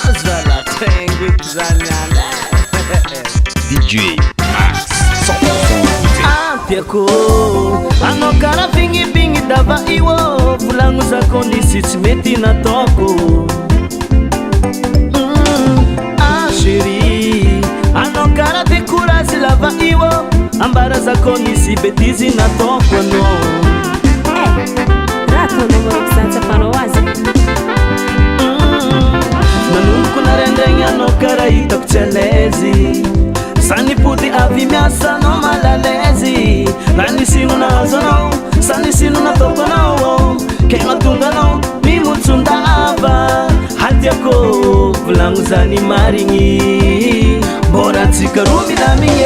Azala tengo zanyana DJ Max 100% Ampiako ano kara pingi dava iwo Vulangu zako nisitsy mety nataoko Chérie ano kara décourage lava iwo Ambara zako nisy betizy nataoko ano Raha namako santsy afanao azy Nanoko narendregny anao karaha hitako tsy alezy Sanipody avy miasa anao malalezy Na nisino nahazo anao Sa nisino nataoko anao Ke mahatonga anao mimotsondava Hatiako volagno zany marigny Mbora antsika roa milamigny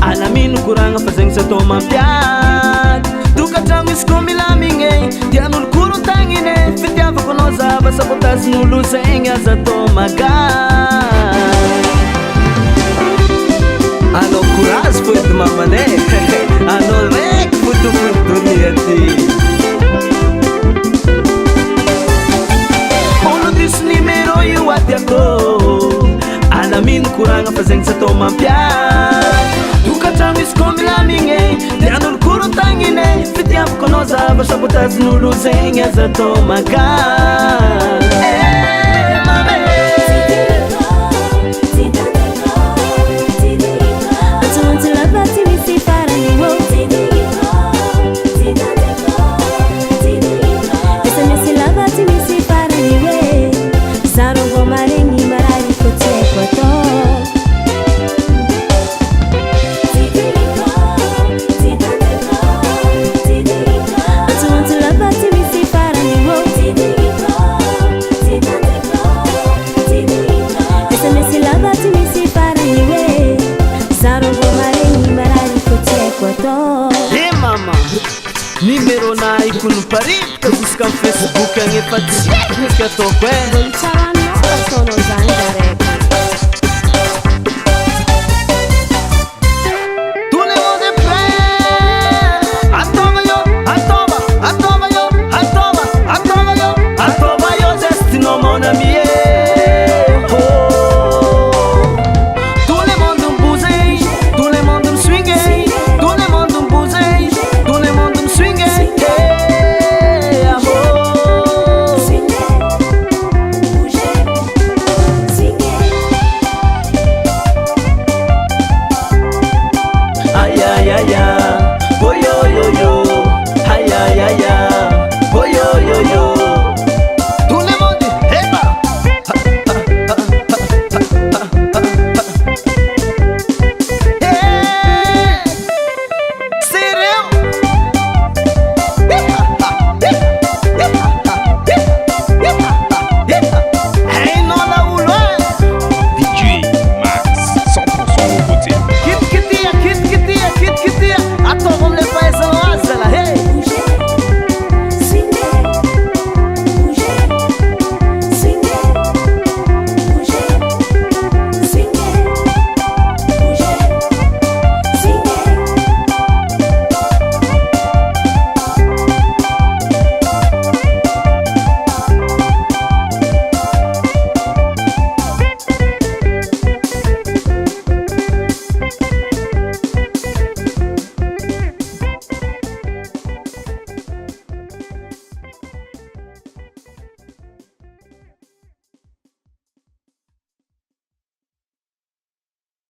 Alamino kuranga fazeng sa tomampiat Tukatrang isko milamingay Tianul kuro tangine Fitiava kono zaba sa potas nuluseng Aza tomagat Ano kuras po ito mamane Ano rek puto niyati Ono dis nimero iwat yako Alamino kuranga fazeng sa tomampiat Tukatrang isko milamingay Tianul kuro tangine Fitiava kono zaba sa potas nuluseng Aza tomagat Numero na ikono paripika Jusqu'à Facebook agny efa tsy haiko ataoko